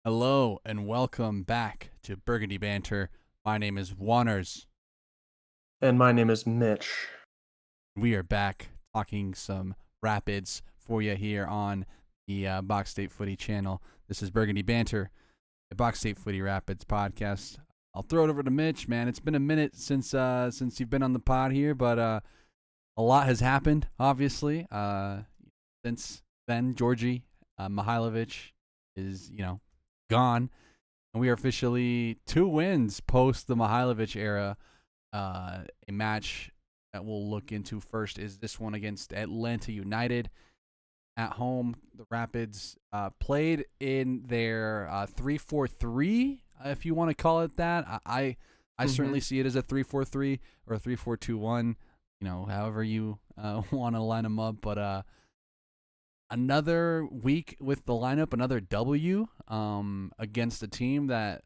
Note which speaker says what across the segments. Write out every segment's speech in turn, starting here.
Speaker 1: Hello and welcome back to Burgundy Banter. My name is Juanners.
Speaker 2: And my name is Mitch.
Speaker 1: We are back talking some Rapids for you here on the State Footy channel. This is Burgundy Banter, the State Footy Rapids podcast. I'll throw it over to Mitch, man. It's been a minute since you've been on the pod here, but a lot has happened, obviously. Since then, Georgi Mihailovic is, gone. And we are officially 2 wins post the Mihailovic era. A match that we'll look into first is this one against Atlanta United at home. The Rapids played in their 3-4-3, if you want to call it that. I certainly see it as a 3-4-3 or a 3-4-2-1, however you want to line them up. But another week with the lineup, another W against a team that,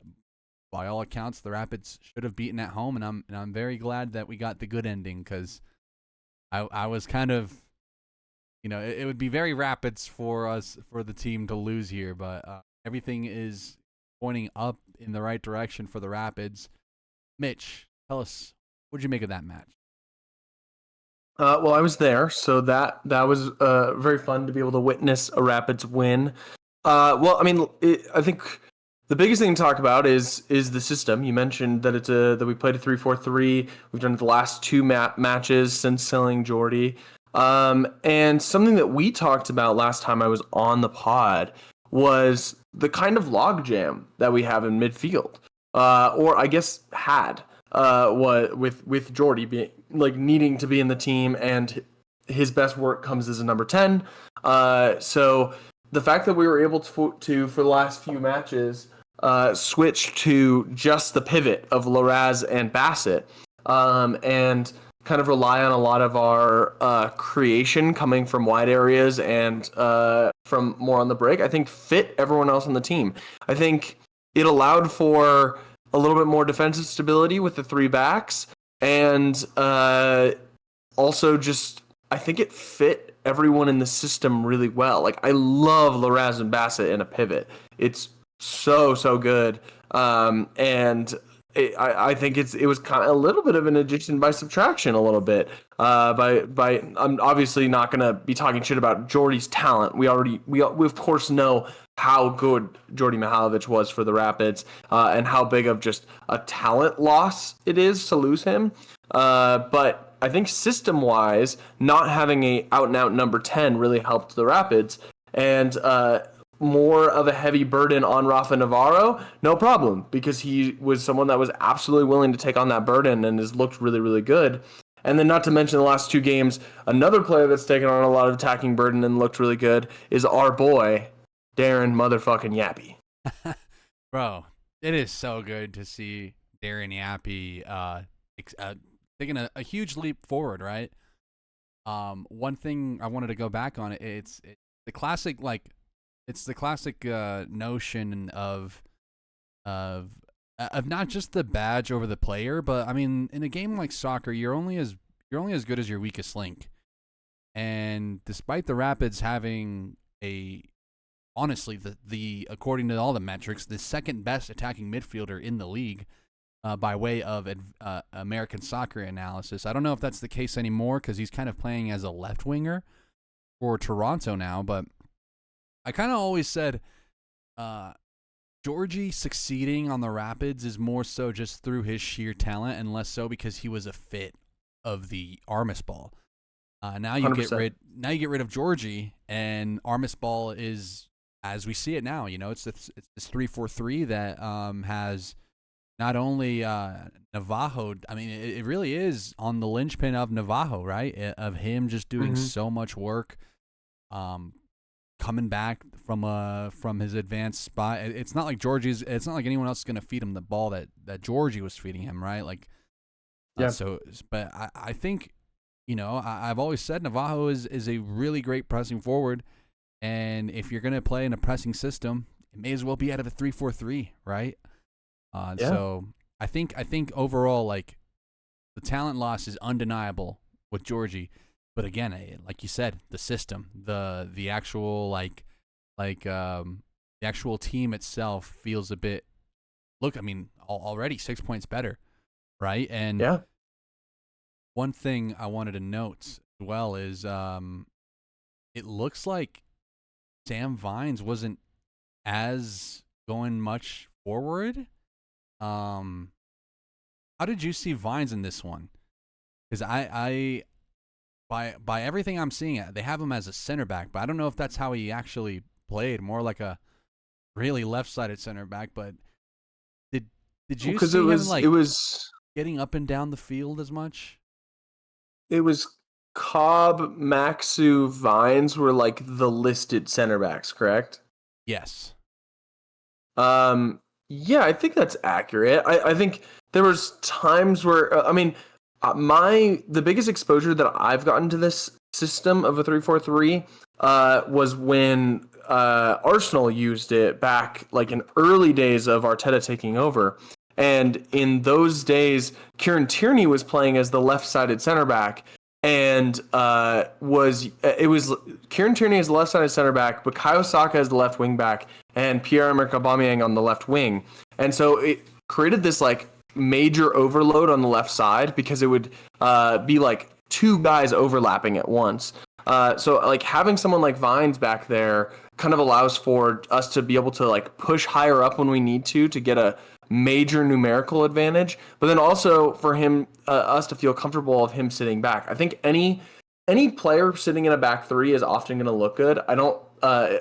Speaker 1: by all accounts, the Rapids should have beaten at home, and I'm very glad that we got the good ending, because I was kind of, it would be very Rapids for the team to lose here, but everything is pointing up in the right direction for the Rapids. Mitch, tell us, what did you make of that match?
Speaker 2: Well, I was there, so that was very fun to be able to witness a Rapids win. I think the biggest thing to talk about is the system. You mentioned that that we played a 3-4-3. We've done it the last 2 matches since selling Jordy. And something that we talked about last time I was on the pod was the kind of logjam that we have in midfield, or I guess had. With Jordy being needing to be in the team, and his best work comes as a number 10. So the fact that we were able to for the last few matches switch to just the pivot of Larraz and Bassett, and kind of rely on a lot of our creation coming from wide areas and from more on the break, I think fit everyone else on the team. I think it allowed for a little bit more defensive stability with the 3 backs, and also just I think it fit everyone in the system really well. I love Larraz and Bassett in a pivot. It's so good, and I think it was kind of a little bit of an addition by subtraction, a little bit. I'm obviously not gonna be talking shit about Jordy's talent. We of course know how good Jordy Mihailovic was for the Rapids, and how big of just a talent loss it is to lose him. But I think system-wise, not having a out-and-out number 10 really helped the Rapids, and more of a heavy burden on Rafa Navarro, no problem, because he was someone that was absolutely willing to take on that burden and has looked really, really good. And then, not to mention the last 2 games, another player that's taken on a lot of attacking burden and looked really good is our boy, Darren motherfucking Yappy.
Speaker 1: Bro, it is so good to see Darren Yappy taking a huge leap forward, right? One thing I wanted to go back on, it's the classic, notion of not just the badge over the player, but I mean, in a game like soccer, you're only as good as your weakest link. And despite the Rapids having honestly, the according to all the metrics, the second best attacking midfielder in the league, by way of American soccer analysis. I don't know if that's the case anymore, because he's kind of playing as a left winger for Toronto now, but I kind of always said Georgie succeeding on the Rapids is more so just through his sheer talent, and less so because he was a fit of the Armis ball. Now you
Speaker 2: 100%.
Speaker 1: get rid of Georgie, and Armis ball is, as we see it now, it's this 3-4-3 that has not only Navajo. I mean, it really is on the linchpin of Navajo, right? Of him just doing so much work, coming back from his advanced spot. It's not like it's not like anyone else is going to feed him the ball that Georgie was feeding him, right?
Speaker 2: Yeah.
Speaker 1: But I think, I've always said Navajo is a really great pressing forward, and if you're going to play in a pressing system, it may as well be out of a 3-4-3, right? So I think overall, the talent loss is undeniable with Georgie, but again, like you said, the system, the actual the actual team itself feels a bit. Look, I mean, already 6 points better, right? And
Speaker 2: Yeah.
Speaker 1: one thing I wanted to note as well is it looks like Sam Vines wasn't as going much forward. How did you see Vines in this one? Because I by everything I'm seeing, they have him as a center back, but I don't know if that's how he actually played, more like a really left-sided center back. But did you
Speaker 2: Because
Speaker 1: see him like
Speaker 2: it was
Speaker 1: getting up and down the field as much?
Speaker 2: it was Cobb, Maxu, Vines were like the listed center backs, correct?
Speaker 1: Yes.
Speaker 2: Yeah, I think that's accurate. I think there was times where the biggest exposure that I've gotten to this system of a 3-4-3 was when Arsenal used it back like in early days of Arteta taking over. And in those days, Kieran Tierney was playing as the left-sided center back, and was Kieran Tierney as the left-sided center back, Bukayo Saka as the left wing back, and Pierre-Emerick Aubameyang on the left wing. And so it created this like major overload on the left side because it would be like two guys overlapping at once. So like having someone like Vines back there kind of allows for us to be able to like push higher up when we need to get a major numerical advantage, but then also for him, us to feel comfortable of him sitting back. I think any player sitting in a back three is often going to look good. I don't I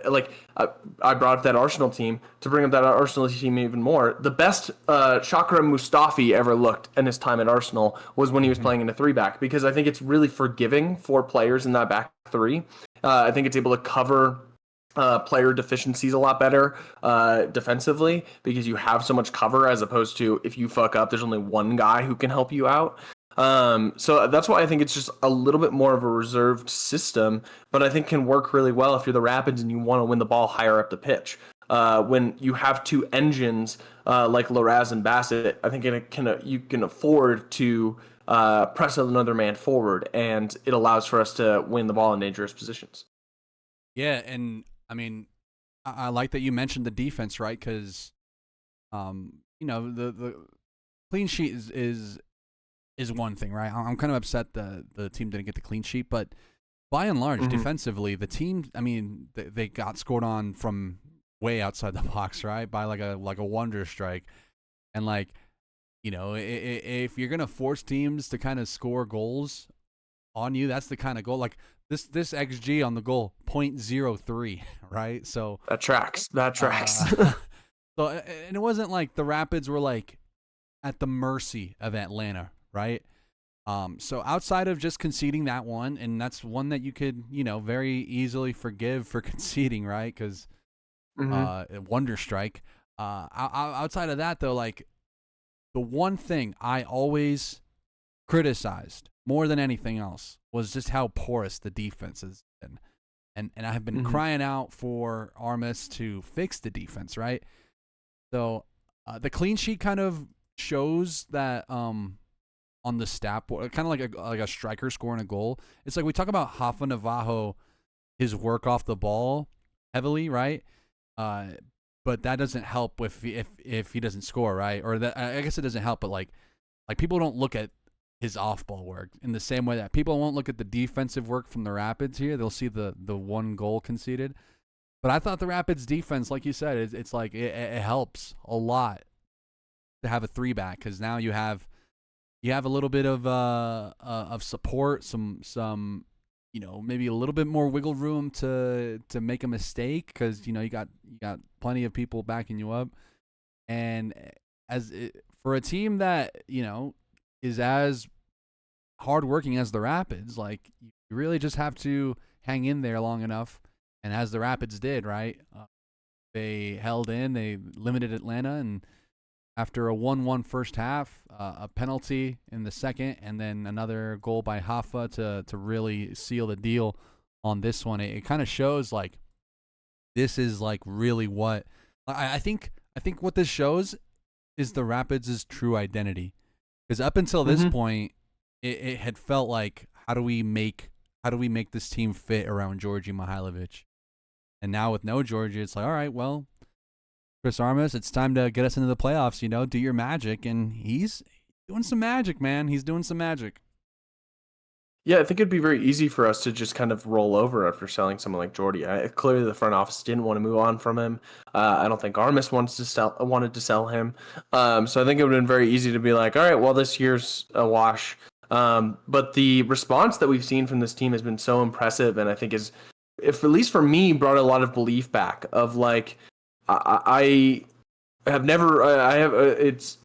Speaker 2: brought up that Arsenal team to bring up that Arsenal team even more. The best Chakra Mustafi ever looked in his time at Arsenal was when he was playing in a three back, because I think it's really forgiving for players in that back three. I think it's able to cover player deficiencies a lot better defensively, because you have so much cover, as opposed to if you fuck up, there's only one guy who can help you out. So that's why I think it's just a little bit more of a reserved system, but I think can work really well if you're the Rapids and you want to win the ball higher up the pitch. When you have two engines like Larraz and Bassett, I think you can afford to press another man forward, and it allows for us to win the ball in dangerous positions.
Speaker 1: Yeah, and I mean, I like that you mentioned the defense, right? Because, the clean sheet is one thing, right? I'm kind of upset the team didn't get the clean sheet, but by and large, defensively, the team, I mean, they got scored on from way outside the box, right? By like a wonder strike, and like, if you're gonna force teams to kind of score goals on you, that's the kind of goal. Like this XG on the goal 0.03, right? So
Speaker 2: that tracks.
Speaker 1: So, and it wasn't like the Rapids were like at the mercy of Atlanta, right? So outside of just conceding that one, and that's one that you could, very easily forgive for conceding, right? Because wonder strike. Outside of that, though, like the one thing I always criticized more than anything else was just how porous the defense has been. And I have been crying out for Armas to fix the defense, right? So the clean sheet kind of shows that on the stat board, kind of like a striker scoring a goal. It's like we talk about Rafa Navajo, his work off the ball heavily, right? But that doesn't help if he doesn't score, right? Or that, I guess it doesn't help, but like people don't look at his off-ball work in the same way that people won't look at the defensive work from the Rapids here. They'll see the one goal conceded. But I thought the Rapids defense, like you said, it's like it helps a lot to have a three back, because now you have a little bit of support, some maybe a little bit more wiggle room to make a mistake, because you got plenty of people backing you up. And for a team that is as hardworking as the Rapids, like you really just have to hang in there long enough, and as the Rapids did, right? They held in, they limited Atlanta, and after a 1-1 first half, a penalty in the second, and then another goal by Rafa to really seal the deal on this one, it kind of shows like this is like really what I think what this shows is the Rapids' true identity. Because up until this point, it had felt like how do we make this team fit around Georgi Mihailovic? And now with no Georgi, it's like, all right, well, Chris Armas, it's time to get us into the playoffs, do your magic. And he's doing some magic, man. He's doing some magic.
Speaker 2: Yeah, I think it'd be very easy for us to just kind of roll over after selling someone like Jordy. Clearly, the front office didn't want to move on from him. I don't think Armas wanted to sell him. So I think it would have been very easy to be like, all right, well, this year's a wash. But the response that we've seen from this team has been so impressive, and I think if at least for me, brought a lot of belief back of like, I have never, I have, it's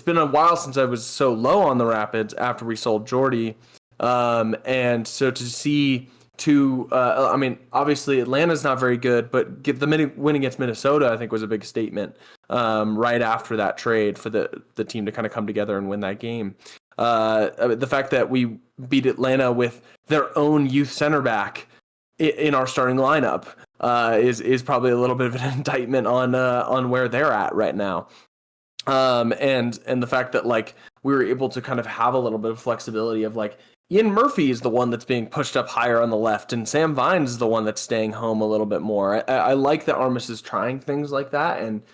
Speaker 2: been a while since I was so low on the Rapids after we sold Jordy. And so to see obviously Atlanta's not very good, but get the win against Minnesota, I think was a big statement, right after that trade for the team to kind of come together and win that game. The fact that we beat Atlanta with their own youth center back in our starting lineup, is probably a little bit of an indictment on where they're at right now. And the fact that like we were able to kind of have a little bit of flexibility of like, Ian Murphy is the one that's being pushed up higher on the left, and Sam Vines is the one that's staying home a little bit more. I like that Armas is trying things like that and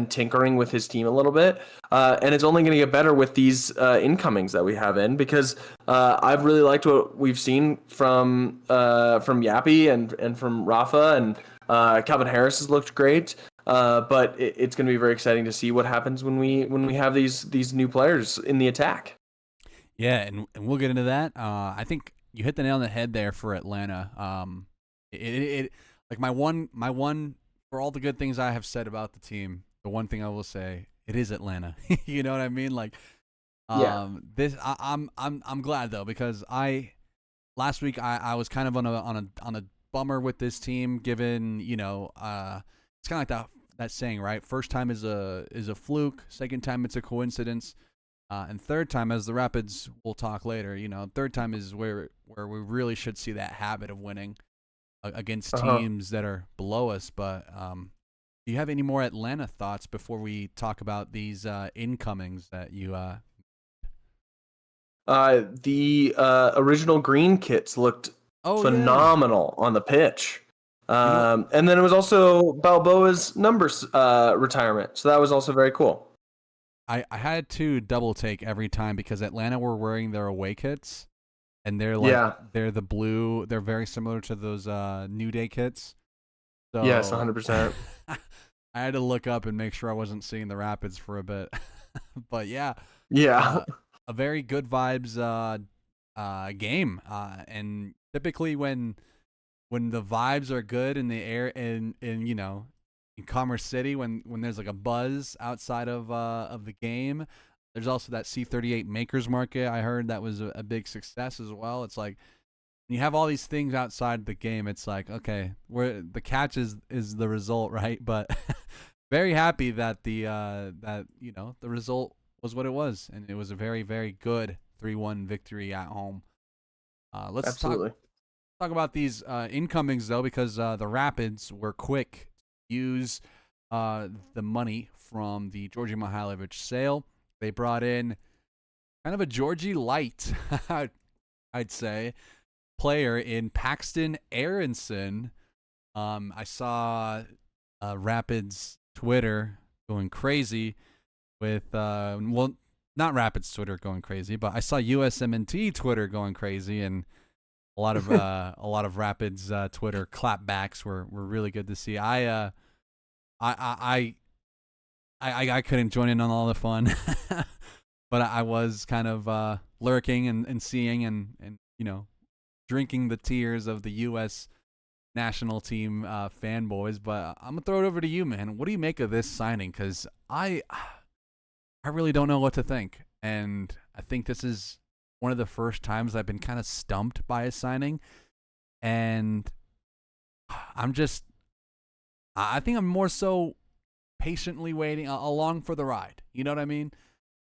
Speaker 2: tinkering with his team a little bit. And it's only going to get better with these incomings that we have in, because I've really liked what we've seen from Yappy and from Rafa, and Calvin Harris has looked great. But it's going to be very exciting to see what happens when we have these new players in the attack.
Speaker 1: Yeah, and we'll get into that. I think you hit the nail on the head there for Atlanta. It like my one for all the good things I have said about the team, the one thing I will say, it is Atlanta. You know what I mean? Like, this I'm glad though, because last week I was kind of on a bummer with this team, given it's kind of like that saying, right? First time is a fluke, second time it's a coincidence. And third time, as the Rapids will talk later, third time is where we really should see that habit of winning against teams that are below us. But do you have any more Atlanta thoughts before we talk about these incomings that you?
Speaker 2: The original green kits looked phenomenal on the pitch. And then it was also Balboa's numbers retirement, so that was also very cool.
Speaker 1: I had to double take every time, because Atlanta were wearing their away kits, and they're like they're the blue. They're very similar to those New Day kits. So
Speaker 2: yes, 100%.
Speaker 1: I had to look up and make sure I wasn't seeing the Rapids for a bit. But yeah, a very good vibes game. And typically when the vibes are good in the air, in in Commerce City, when there's like a buzz outside of the game, there's also that C38 Makers Market. I heard that was a big success as well. It's like when you have all these things outside the game, it's like, okay, where the catch is the result, right? But very happy that the result was what it was, and it was a very, very good 3-1 victory at home. Let's talk about these incomings though, because the Rapids were quick use the money from the Georgi Mihailovic sale. They brought in kind of a Georgie light, I'd say, player in Paxton Aronson. I saw Rapids Twitter going crazy with not Rapids Twitter going crazy, but I saw USMNT Twitter going crazy, and a lot of Rapids Twitter clapbacks were really good to see. I couldn't join in on all the fun, but I was kind of lurking and seeing and drinking the tears of the U.S. national team fanboys. But I'm gonna throw it over to you, man. What do you make of this signing? Because I really don't know what to think, and I think this is one of the first times I've been kind of stumped by a signing, and I think I'm more so patiently waiting along for the ride. You know what I mean?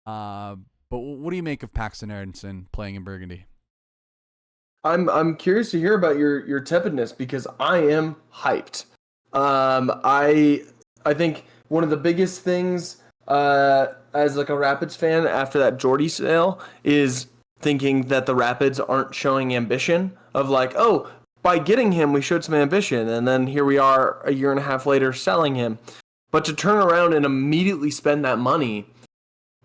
Speaker 1: But what do you make of Paxton Aronson playing in Burgundy?
Speaker 2: I'm curious to hear about your tepidness, because I am hyped. I think one of the biggest things as like a Rapids fan after that Jordy sale is thinking that the Rapids aren't showing ambition, of like, oh, by getting him we showed some ambition, and then here we are a year and a half later selling him. but to turn around and immediately spend that money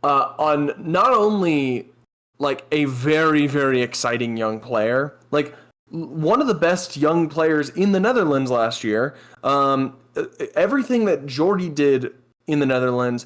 Speaker 2: on not only like a very, very exciting young player, like one of the best young players in the Netherlands last year. Everything that Jordy did in the Netherlands,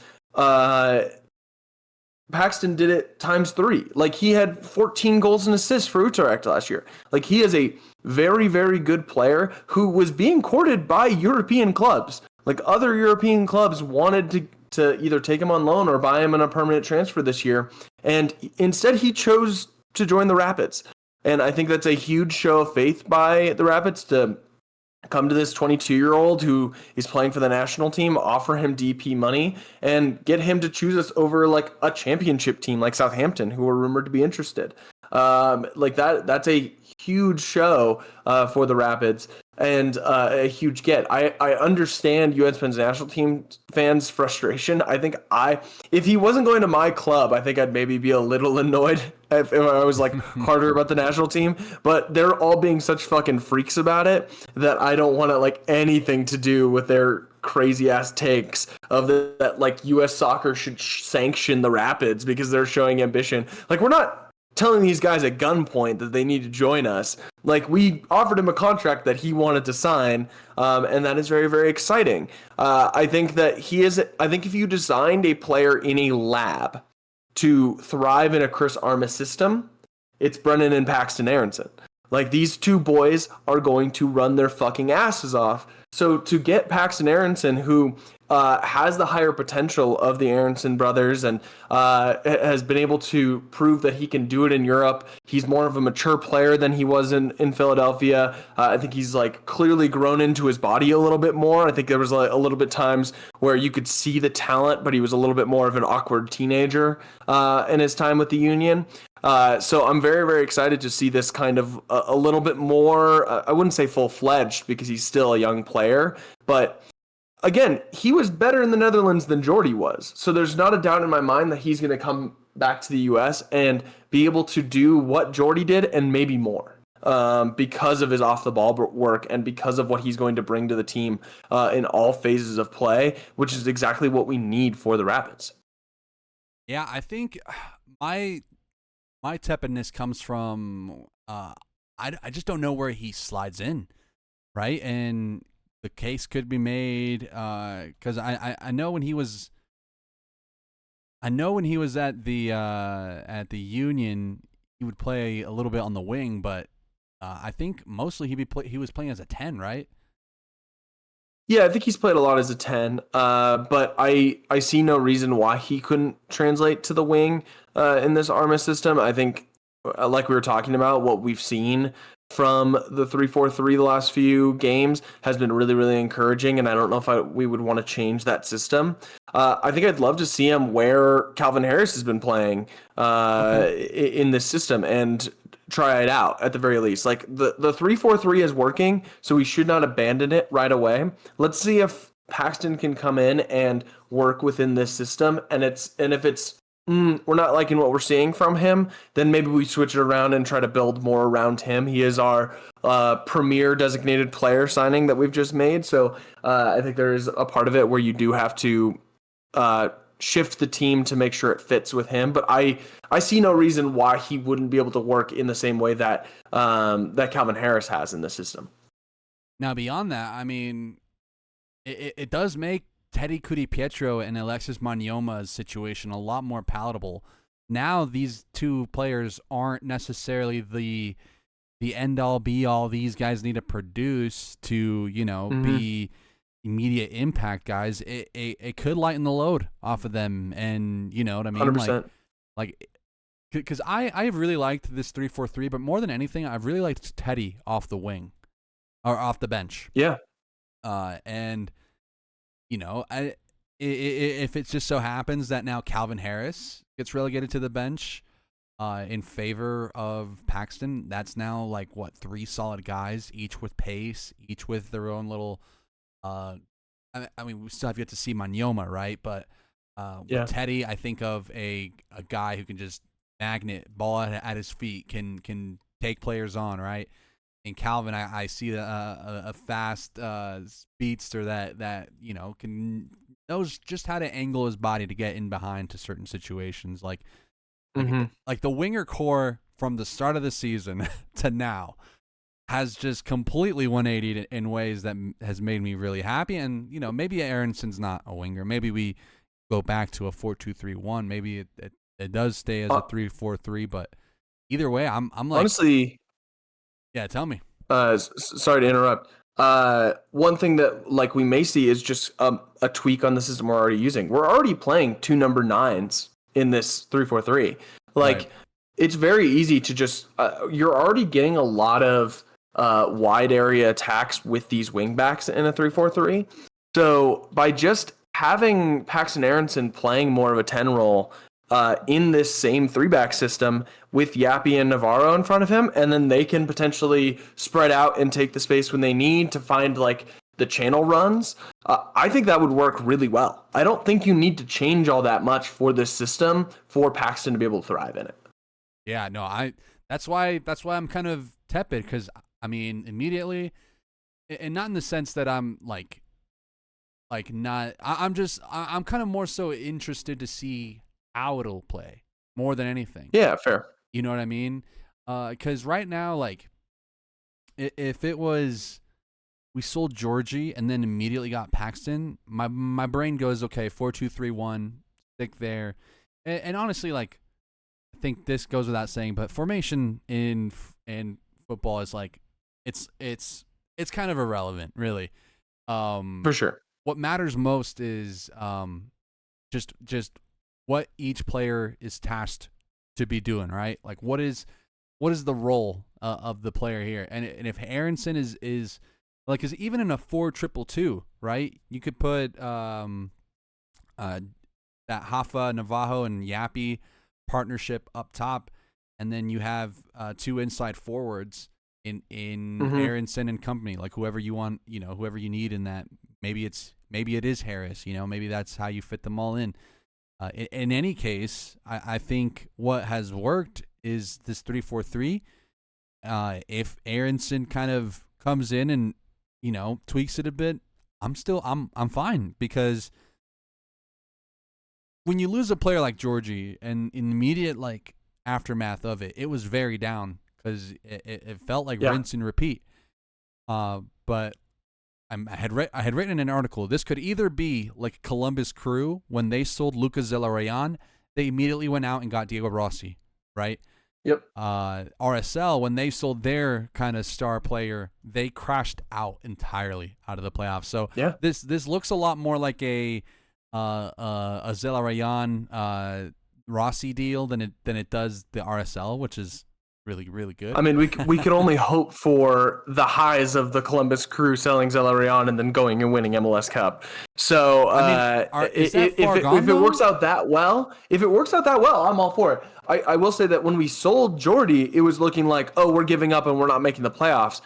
Speaker 2: Paxton did it times 3. Like he had 14 goals and assists for Utrecht last year. Like he is a very, very good player who was being courted by European clubs. Like other European clubs wanted to either take him on loan or buy him in a permanent transfer this year. And instead he chose to join the Rapids. And I think that's a huge show of faith by the Rapids to come to this 22-year-old who is playing for the national team, offer him DP money, and get him to choose us over like a championship team like Southampton, who are rumored to be interested. Like that's a huge show for the Rapids and a huge get. I understand US Men's national team fans' frustration. I think if he wasn't going to my club, I think I'd maybe be a little annoyed if I was like harder about the national team. But they're all being such fucking freaks about it that I don't want to like anything to do with their crazy ass takes of that like US soccer should sanction the Rapids because they're showing ambition. Like we're not telling these guys at gunpoint that they need to join us. Like we offered him a contract that he wanted to sign, and that is very, very exciting. I think that I think if you designed a player in a lab to thrive in a Chris Armas system, it's Brennan and Paxton Aronson. Like these two boys are going to run their fucking asses off. So to get Paxton Aronson, who has the higher potential of the Aronson brothers and has been able to prove that he can do it in Europe. He's more of a mature player than he was in Philadelphia. I think he's like clearly grown into his body a little bit more. I think there was like a little bit times where you could see the talent, but he was a little bit more of an awkward teenager in his time with the Union. So I'm very, very excited to see this kind of a little bit more, I wouldn't say full-fledged because he's still a young player, but again, he was better in the Netherlands than Jordy was. So there's not a doubt in my mind that he's going to come back to the US and be able to do what Jordy did and maybe more. Because of his off-the-ball work and because of what he's going to bring to the team in all phases of play, which is exactly what we need for the Rapids.
Speaker 1: Yeah, I think my tepidness comes from I just don't know where he slides in, right? And the case could be made because I know when he was at the Union, he would play a little bit on the wing, but I think mostly he was playing as a 10, right?
Speaker 2: Yeah, I think he's played a lot as a 10, but I see no reason why he couldn't translate to the wing in this Armas system. I think, like we were talking about, what we've seen from the 3-4-3 the last few games has been really, really encouraging, and I don't know if we would want to change that system. I think I'd love to see him where Calvin Harris has been playing in this system and try it out at the very least. Like the 3-4-3 is working, so we should not abandon it right away. Let's see if Paxton can come in and work within this system, and if it's we're not liking what we're seeing from him, then maybe we switch it around and try to build more around him. He is our premier designated player signing that we've just made, so I think there is a part of it where you do have to shift the team to make sure it fits with him. But I see no reason why he wouldn't be able to work in the same way that that Calvin Harris has in the system.
Speaker 1: Now, beyond that, I mean, it does make Teddy Kudi-Pietro and Alexis Manyoma's situation a lot more palatable. Now these two players aren't necessarily the end-all, be-all. These guys need to produce to, be immediate impact guys. It could lighten the load off of them, and you know what I mean?
Speaker 2: 100%.
Speaker 1: Like, because I really liked this 3-4-3, but more than anything, I've really liked Teddy off the wing or off the bench.
Speaker 2: Yeah.
Speaker 1: And if it just so happens that now Calvin Harris gets relegated to the bench in favor of Paxton, that's now like what, 3 solid guys, each with pace, each with their own little. I mean, we still have yet to see Manyoma, right? But with Teddy, I think of a guy who can just magnet ball at his feet, can take players on, right? And Calvin, I see a fast speedster that can knows just how to angle his body to get in behind to certain situations. Like
Speaker 2: Mm-hmm.
Speaker 1: the winger core from the start of the season to now has just completely 180'd in ways that has made me really happy. And, maybe Aronson's not a winger. Maybe we go back to a 4-2-3-1. Maybe it does stay as a 3-4-3. But either way, I'm like,
Speaker 2: honestly,
Speaker 1: yeah, tell me.
Speaker 2: Sorry to interrupt. One thing that like we may see is just a tweak on the system we're already using. We're already playing 2 number 9s in this 3-4-3. Like
Speaker 1: Right.
Speaker 2: It's very easy to just you're already getting a lot of wide area attacks with these wingbacks in a 3-4-3. So by just having Paxton Aronson playing more of a 10 role in this same 3-back system with Yappy and Navarro in front of him, and then they can potentially spread out and take the space when they need to find like the channel runs. I think that would work really well. I don't think you need to change all that much for this system for Paxton to be able to thrive in it.
Speaker 1: Yeah, no, that's why I'm kind of tepid, because I mean, immediately, and not in the sense that I'm like not. I'm kind of more so interested to see how it'll play more than anything.
Speaker 2: Yeah, fair.
Speaker 1: You know what I mean? Because right now, like, if it was we sold Georgie and then immediately got Paxton, my brain goes, okay, 4-2-3-1, stick there, and honestly, like, I think this goes without saying, but formation in football is like, it's kind of irrelevant, really.
Speaker 2: For sure.
Speaker 1: What matters most is just what each player is tasked to be doing, right? Like, what is the role of the player here? And if Aronson is like, because even in a 4-2-2, right, you could put that Rafa, Navajo, and Yappy partnership up top, and then you have 2 inside forwards in Aronson and company, like whoever you want, whoever you need in that. Maybe it is Harris, maybe that's how you fit them all in. In any case, I think what has worked is this 3-4-3. If Aronson kind of comes in and tweaks it a bit, I'm fine, because when you lose a player like Georgie and in immediate like aftermath of it, it was very down, because it felt like rinse and repeat. But I had written in an article, this could either be like Columbus Crew when they sold Lucas Zelarayan, they immediately went out and got Diego Rossi, right?
Speaker 2: Yep.
Speaker 1: RSL, when they sold their kind of star player, they crashed out entirely out of the playoffs. So this looks a lot more like a Zelarayan Rossi deal than it does the RSL, which is really, really good.
Speaker 2: I mean, we could only hope for the highs of the Columbus Crew selling Zelarayan and then going and winning MLS Cup. So if it works out that well, I'm all for it. I will say that when we sold Jordy, it was looking like, oh, we're giving up and we're not making the playoffs.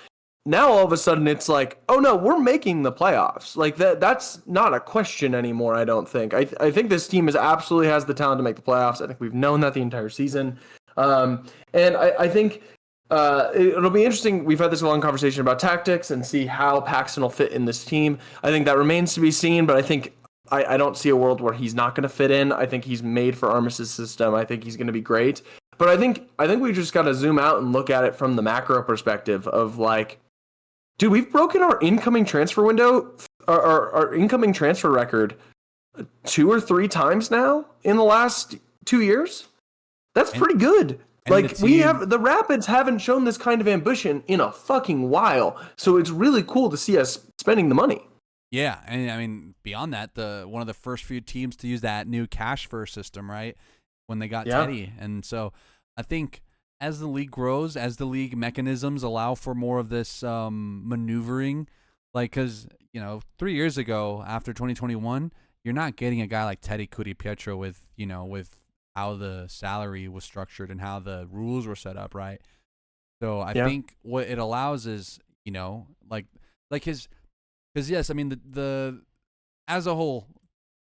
Speaker 2: Now all of a sudden it's like, oh no, we're making the playoffs. Like that's not a question anymore, I don't think. I think this team absolutely has the talent to make the playoffs. I think we've known that the entire season. And I think it'll be interesting. We've had this long conversation about tactics and see how Paxton will fit in this team. I think that remains to be seen, but I think I don't see a world where he's not going to fit in. I think he's made for Armis's system. I think he's going to be great. But I think we just got to zoom out and look at it from the macro perspective of like, dude, we've broken our incoming transfer window, our incoming transfer record 2 or 3 times now in the last 2 years. That's pretty good. Like the Rapids haven't shown this kind of ambition in a fucking while. So it's really cool to see us spending the money.
Speaker 1: Yeah, and I mean, beyond that, one of the first few teams to use that new cash first system, right? When they got Teddy. And so I think as the league grows, as the league mechanisms allow for more of this maneuvering, like, because 3 years ago after 2021, you're not getting a guy like Teddy Pietro with how the salary was structured and how the rules were set up, right? So I think what it allows is, like his, because yes, I mean the as a whole,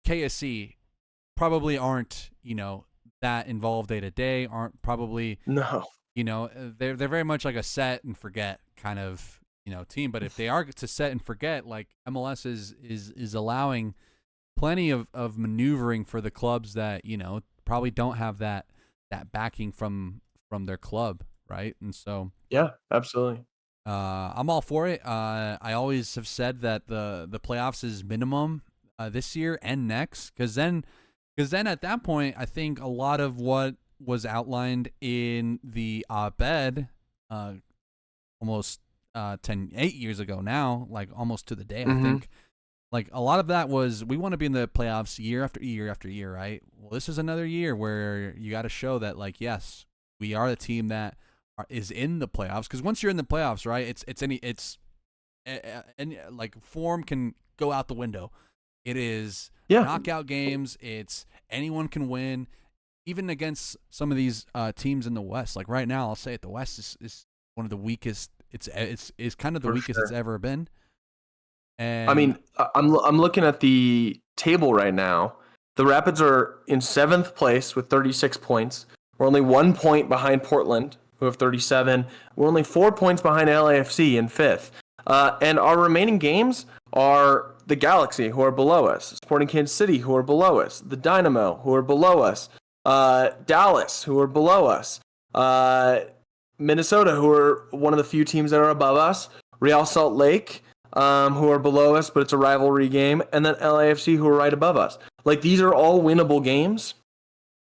Speaker 1: KSC probably aren't that involved day to day, aren't probably they're very much like a set and forget kind of team. But if they are to set and forget, like MLS is allowing plenty of maneuvering for the clubs that probably don't have that backing from their club, right? And so
Speaker 2: Yeah, absolutely.
Speaker 1: I'm all for it. I always have said that the playoffs is minimum this year and next, because then at that point, I think a lot of what was outlined in the op-ed almost 8 years ago now, like almost to the day, I think. Like a lot of that was, we want to be in the playoffs year after year after year, right? Well, this is another year where you got to show that, like, yes, we are the team that is in the playoffs. Because once you're in the playoffs, right, and like form can go out the window. It is knockout games. It's anyone can win, even against some of these teams in the West. Like right now, I'll say it, the West is one of the weakest. It's kind of the weakest it's ever been. And
Speaker 2: I mean, I'm looking at the table right now. The Rapids are in 7th place with 36 points. We're only 1 point behind Portland, who have 37. We're only 4 points behind LAFC in 5th. And our remaining games are the Galaxy, who are below us, Sporting Kansas City, who are below us, the Dynamo, who are below us, Dallas, who are below us, Minnesota, who are one of the few teams that are above us, Real Salt Lake, who are below us, but it's a rivalry game, and then LAFC, who are right above us. Like, these are all winnable games.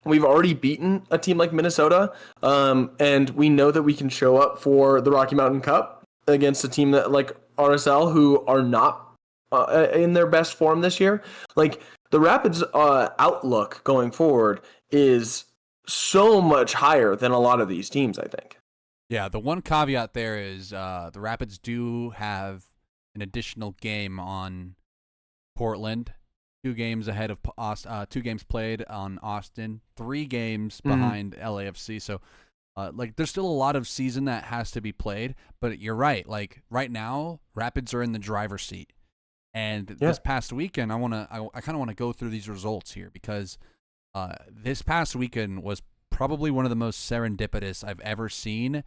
Speaker 2: We've already beaten a team like Minnesota, and we know that we can show up for the Rocky Mountain Cup against a team that like RSL, who are not in their best form this year. Like, the Rapids' outlook going forward is so much higher than a lot of these teams, I think.
Speaker 1: Yeah, the one caveat there is the Rapids do have an additional game on Portland, 2 games ahead of 2 games played on Austin, 3 games behind LAFC. So, like, there's still a lot of season that has to be played. But you're right. Like right now, Rapids are in the driver's seat. And this past weekend, I kind of want to go through these results here, because this past weekend was probably one of the most serendipitous I've ever seen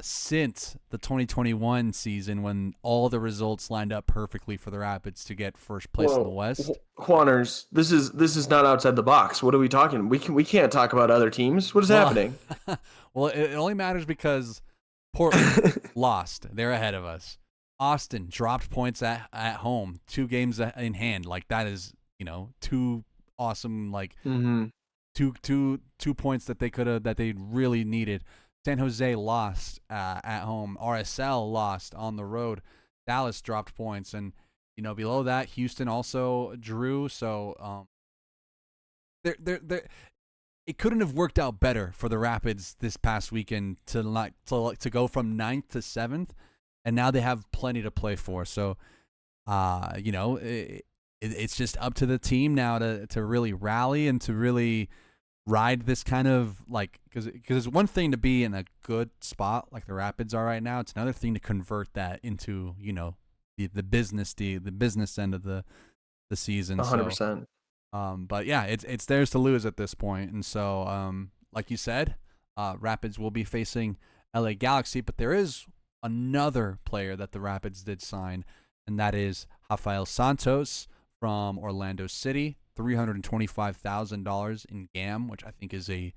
Speaker 1: since the 2021 season, when all the results lined up perfectly for the Rapids to get first place in the West.
Speaker 2: Juanners, this is not outside the box. What are we talking? We can't talk about other teams. What is happening?
Speaker 1: Well, it only matters because Portland lost. They're ahead of us. Austin dropped points at home, 2 games in hand. Like, that is, 2 awesome, like, two points that they really needed. San Jose lost at home. RSL lost on the road. Dallas dropped points, and below that, Houston also drew. So it couldn't have worked out better for the Rapids this past weekend to go from 9th to 7th, and now they have plenty to play for. So it's just up to the team now to really rally and to really ride this kind of, like, because it's one thing to be in a good spot like the Rapids are right now. It's another thing to convert that into the business end of the season.
Speaker 2: 100%.
Speaker 1: So, but yeah, it's theirs to lose at this point. And so, like you said, Rapids will be facing LA Galaxy, but there is another player that the Rapids did sign, and that is Rafael Santos from Orlando City. $325,000 in GAM, which I think is a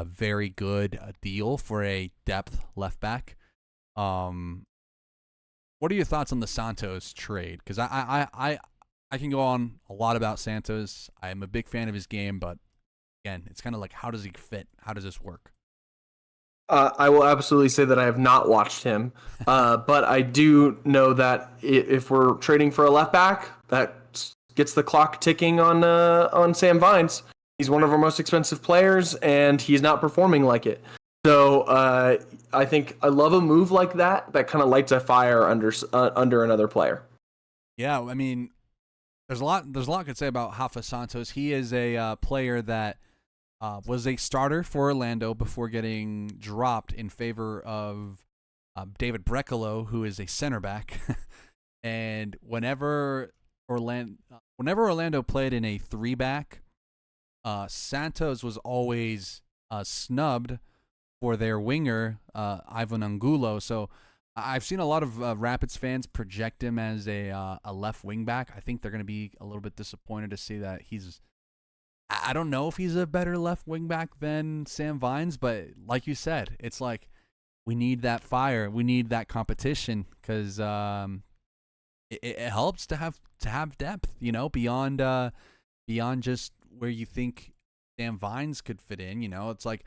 Speaker 1: very good deal for a depth left back. What are your thoughts on the Santos trade? Because I can go on a lot about Santos. I'm a big fan of his game, but again, it's kind of like, how does he fit? How does this work?
Speaker 2: I will absolutely say that I have not watched him, but I do know that if we're trading for a left back, that gets the clock ticking on Sam Vines. He's one of our most expensive players, and he's not performing like it. So I think I love a move like that kind of lights a fire under another player.
Speaker 1: Yeah, I mean, there's a lot I could say about Rafa Santos. He is a player that was a starter for Orlando before getting dropped in favor of David Brecalo, who is a center back. And whenever Orlando played in a 3-back, Santos was always snubbed for their winger, Ivan Angulo. So I've seen a lot of Rapids fans project him as a left wing back. I think they're going to be a little bit disappointed to see that he's. I don't know if he's a better left wing back than Sam Vines, but like you said, it's like we need that fire, we need that competition because it helps to have depth, beyond just where you think Sam Vines could fit in. It's like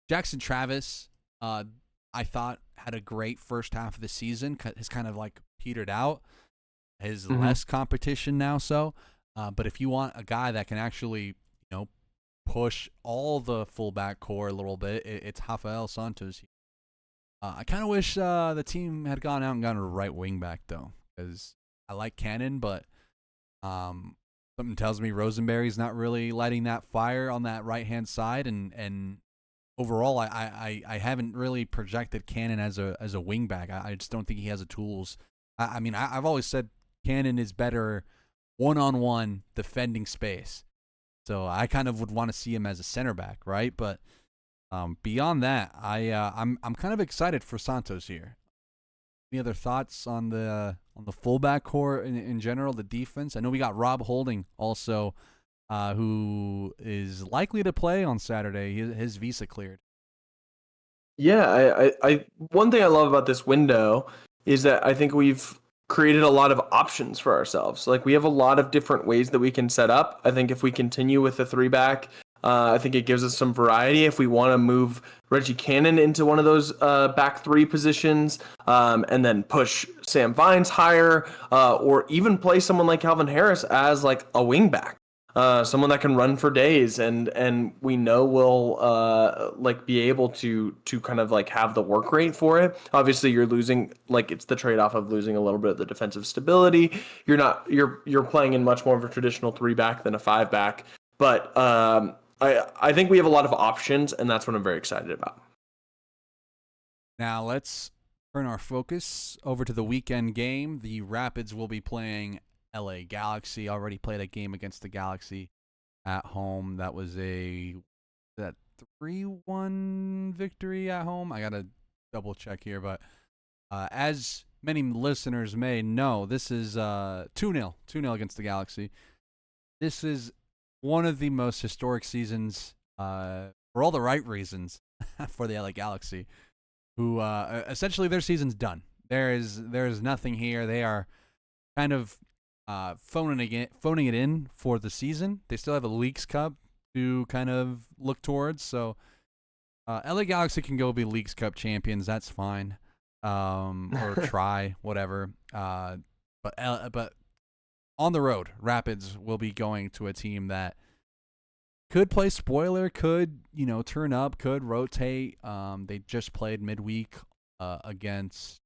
Speaker 1: Jackson Travis. I thought had a great first half of the season. Has kind of like petered out. Has less competition now. But if you want a guy that can actually push all the fullback core a little bit, it's Rafael Santos. I kind of wish the team had gone out and gotten a right wing back though, because I like Cannon, but something tells me Rosenberry's not really lighting that fire on that right hand side, and overall, I haven't really projected Cannon as a wing back. I just don't think he has the tools. I mean, I've always said Cannon is better one-on-one defending space. So I kind of would want to see him as a center back, right? But beyond that, I'm kind of excited for Santos here. Any other thoughts on the fullback core in general, the defense? I know we got Rob Holding also, who is likely to play on Saturday. His visa cleared.
Speaker 2: Yeah, I one thing I love about this window is that I think we've created a lot of options for ourselves. Like we have a lot of different ways that we can set up. I think if we continue with the 3-back, I think it gives us some variety. If we want to move Reggie Cannon into one of those back 3 positions, and then push Sam Vines higher, or even play someone like Calvin Harris as like a wing back. Someone that can run for days and we know will like be able to kind of like have the work rate for it. Obviously you're losing, like it's the trade-off of losing a little bit of the defensive stability. You're playing in much more of a traditional 3-back than a 5-back. But I think we have a lot of options, and that's what I'm very excited about.
Speaker 1: Now let's turn our focus over to the weekend game. The Rapids will be playing LA Galaxy. Already played a game against the Galaxy at home. That was that 3-1 victory at home. I gotta double check here, but as many listeners may know, this is 2-0 against the Galaxy. This is one of the most historic seasons, for all the right reasons, for the LA Galaxy, who essentially their season's done. There is nothing here. They are kind of phoning it in for the season. They still have a Leagues Cup to kind of look towards. So LA Galaxy can go be Leagues Cup champions. That's fine. Or try whatever. But on the road, Rapids will be going to a team that could play spoiler, could turn up, could rotate. They just played midweek against.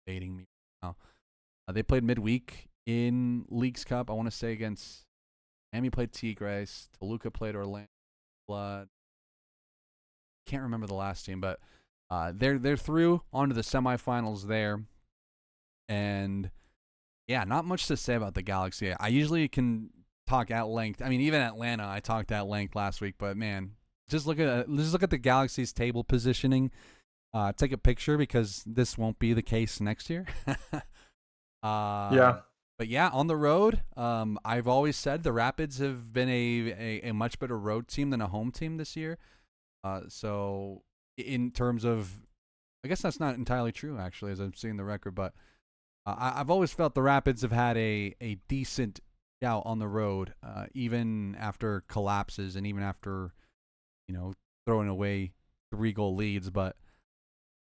Speaker 1: Dating me now. They played midweek in Leagues Cup. I want to say against Miami played Tigres, Toluca played Orlando Blood. Can't remember the last team, but they're through onto the semifinals there, and yeah, not much to say about the Galaxy. I usually can talk at length. I mean, even Atlanta, I talked at length last week, but man, just look at the Galaxy's table positioning. Take a picture because this won't be the case next year.
Speaker 2: Yeah.
Speaker 1: But yeah, on the road, I've always said the Rapids have been a much better road team than a home team this year. So in terms of, I guess that's not entirely true actually, as I'm seeing the record, but I've always felt the Rapids have had a decent shout on the road, even after collapses and even after, throwing away 3-goal leads. But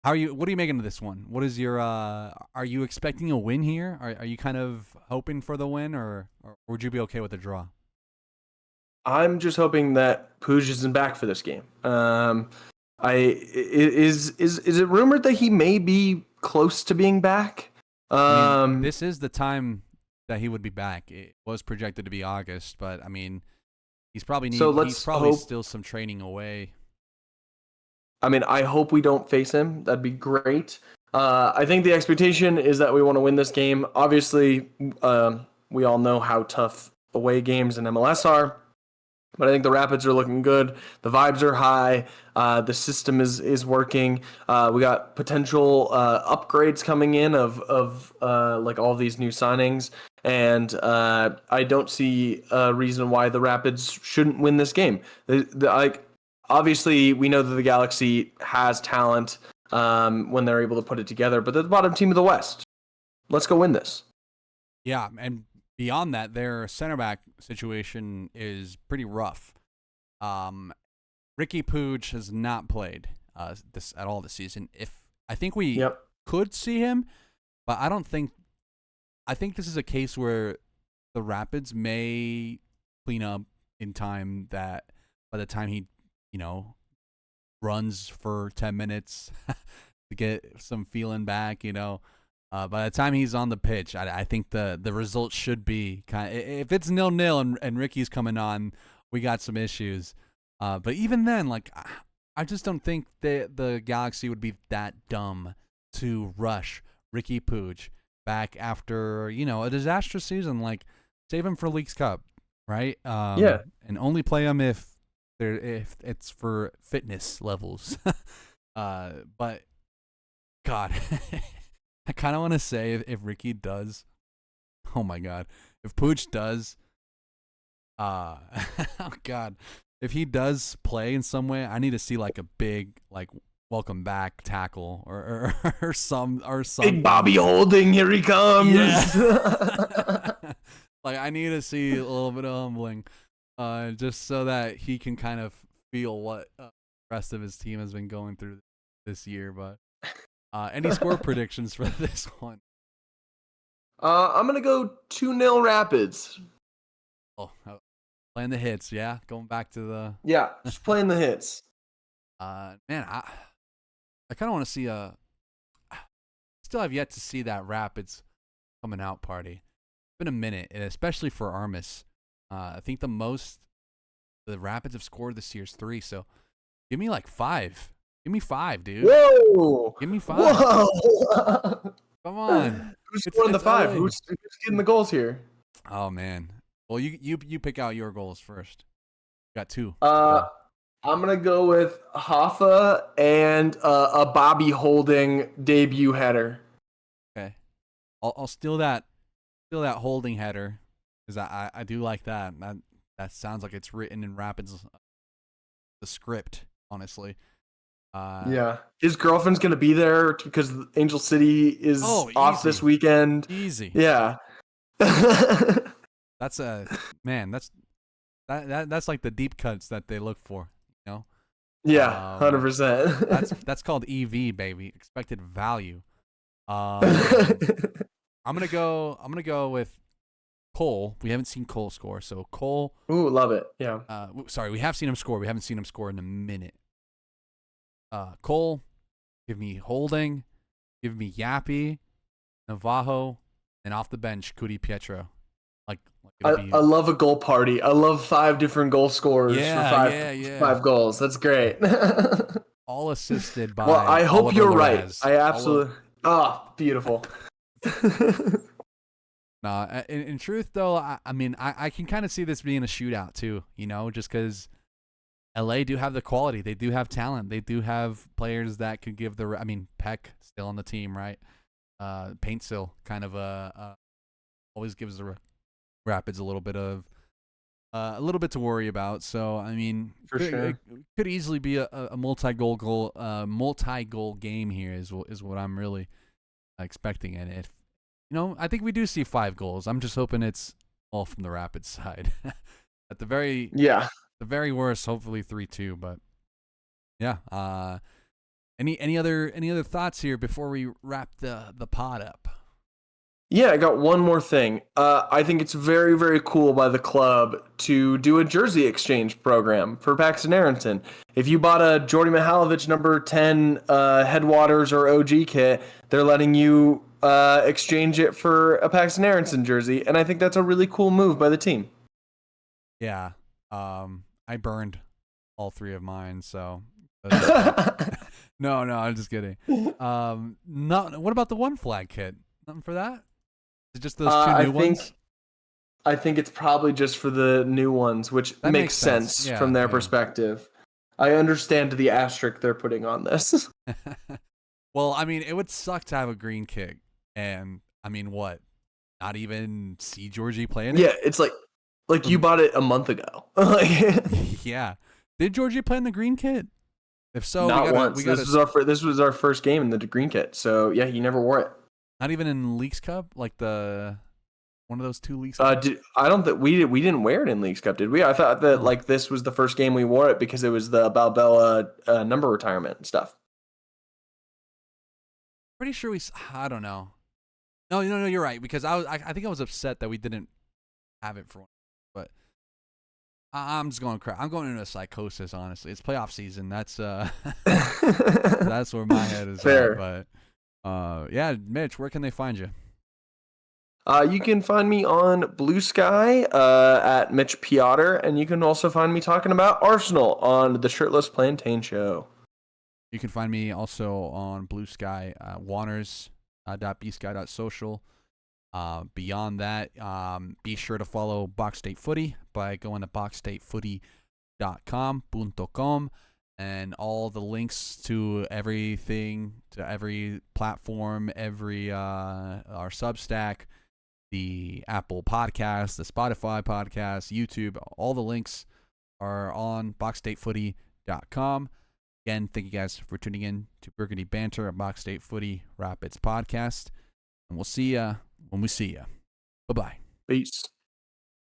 Speaker 1: what are you making of this one? What is your, are you expecting a win here? Are you kind of hoping for the win or would you be okay with the draw?
Speaker 2: I'm just hoping that Puig isn't back for this game. Is it rumored that he may be close to being back?
Speaker 1: I mean, this is the time that he would be back. It was projected to be August, but I mean, he's probably still some training away.
Speaker 2: I mean, I hope we don't face him. That'd be great. I think the expectation is that we want to win this game. Obviously, we all know how tough away games in MLS are. But I think the Rapids are looking good. The vibes are high. The system is working. We got potential upgrades coming in of like all these new signings, and I don't see a reason why the Rapids shouldn't win this game. Like obviously, we know that the Galaxy has talent when they're able to put it together, but they're the bottom team of the West. Let's go win this.
Speaker 1: Yeah, and beyond that, their center back situation is pretty rough. Ricky Puig has not played this at all this season. I think we could see him, but I don't think. I think this is a case where the Rapids may clean up in time that by the time he, runs for 10 minutes to get some feeling back, by the time he's on the pitch, I think the result should be kind of, if it's 0-0 and Ricky's coming on, we got some issues. But even then, like, I just don't think the Galaxy would be that dumb to rush Ricky Puig back after, a disastrous season. Like, save him for Leagues Cup, right? And only play him if it's for fitness levels. But God, I kind of want to say if Ricky does, oh my God, if Puig does, oh God, if he does play in some way, I need to see like a big welcome back tackle or something.
Speaker 2: Big Bobby Holding, here he comes.
Speaker 1: Yeah. Like I need to see a little bit of humbling, just so that he can kind of feel what the rest of his team has been going through this year. But any score predictions for this one?
Speaker 2: I'm gonna go 2-0 Rapids.
Speaker 1: Oh, playing the hits, yeah. Going back to the
Speaker 2: just playing the hits.
Speaker 1: Man, I kind of want to see still have yet to see that Rapids coming out party. It's been a minute, and especially for Armis. I think the most the Rapids have scored this year is 3. So give me like 5. Give me 5, dude.
Speaker 2: Whoa!
Speaker 1: Give me 5.
Speaker 2: Whoa!
Speaker 1: Come on.
Speaker 2: Who's scoring the 5? Who's getting the goals here?
Speaker 1: Oh man. Well, you pick out your goals first. You got 2.
Speaker 2: I'm gonna go with Hoffa and a Bobby Holding debut header.
Speaker 1: Okay. I'll steal that Holding header because I do like that. That sounds like it's written in Rapids the script, honestly.
Speaker 2: His girlfriend's gonna be there because Angel City is off this weekend.
Speaker 1: Easy.
Speaker 2: Yeah.
Speaker 1: That's that's like the deep cuts that they look for,
Speaker 2: Yeah, 100%.
Speaker 1: That's called EV, baby, expected value. I'm gonna go with Cole. We haven't seen Cole score, so Cole.
Speaker 2: Ooh, love it. Yeah.
Speaker 1: Sorry, we have seen him score. We haven't seen him score in a minute. Cole, give me Holding, give me Yappy, Navajo, and off the bench, Cudi Pietro.
Speaker 2: I love a goal party. I love 5 different goal scorers for 5 goals. That's great.
Speaker 1: All assisted by.
Speaker 2: Well, I hope
Speaker 1: Oliver
Speaker 2: you're
Speaker 1: Larez.
Speaker 2: right. I absolutely. Beautiful.
Speaker 1: Nah, in truth though, I mean, I can kind of see this being a shootout too. Just because LA do have the quality, they do have talent, they do have players that could give the. I mean, Peck still on the team, right? Paint still kind of always gives the Rapids a little bit to worry about. So I mean, it could easily be a multi-goal game here is what I'm really expecting. And if I think we do see 5 goals. I'm just hoping it's all from the Rapids side. At the very worst, hopefully 3-2. But yeah, any other thoughts here before we wrap the pod up?
Speaker 2: Yeah, I got one more thing. I think it's very, very cool by the club to do a jersey exchange program for Paxton Aronson. If you bought a Jordy Mihalovic number 10 Headwaters or OG kit, they're letting you exchange it for a Paxton Aronson jersey, and I think that's a really cool move by the team.
Speaker 1: Yeah, I burned all 3 of mine, so. No, I'm just kidding. What about the one flag kit? Nothing for that? Is it just those 2 new ones?
Speaker 2: I think it's probably just for the new ones, which
Speaker 1: That
Speaker 2: makes sense
Speaker 1: Yeah,
Speaker 2: from their
Speaker 1: yeah.
Speaker 2: perspective. I understand the asterisk they're putting on this.
Speaker 1: Well, I mean, it would suck to have a green kit, and I mean, what? Not even see Georgie playing it?
Speaker 2: Yeah, it's like you bought it a month ago.
Speaker 1: Yeah. Did Georgie play in the green kit? If so,
Speaker 2: Not once.
Speaker 1: we gotta.
Speaker 2: This was our first game in the green kit. So yeah, he never wore it.
Speaker 1: Not even in Leagues Cup, like one of those 2 Leagues.
Speaker 2: I don't think we didn't wear it in Leagues Cup, did we? I thought that like this was the first game we wore it because it was the Balbella number retirement and stuff.
Speaker 1: Pretty sure I don't know. No, you're right, because I think I was upset that we didn't have it for one, but I'm just going I'm going into a psychosis, honestly. It's playoff season. That's that's where my head is
Speaker 2: Fair.
Speaker 1: at. But yeah, Mitch, where can they find you?
Speaker 2: You can find me on Bluesky at Mitch Piotr, and you can also find me talking about Arsenal on the Shirtless Plantain Show.
Speaker 1: You can find me also on Bluesky, Juanners.Bsky.Social. Beyond that, be sure to follow Box State Footy by going to boxstatefooty.com, and all the links to everything, to every platform, every our Substack, the Apple Podcast, the Spotify Podcast, YouTube, all the links are on boxstatefooty.com. Again, thank you guys for tuning in to Burgundy Banter, a Box State Footy Rapids podcast. And we'll see ya when we see ya. Bye-bye.
Speaker 2: Peace.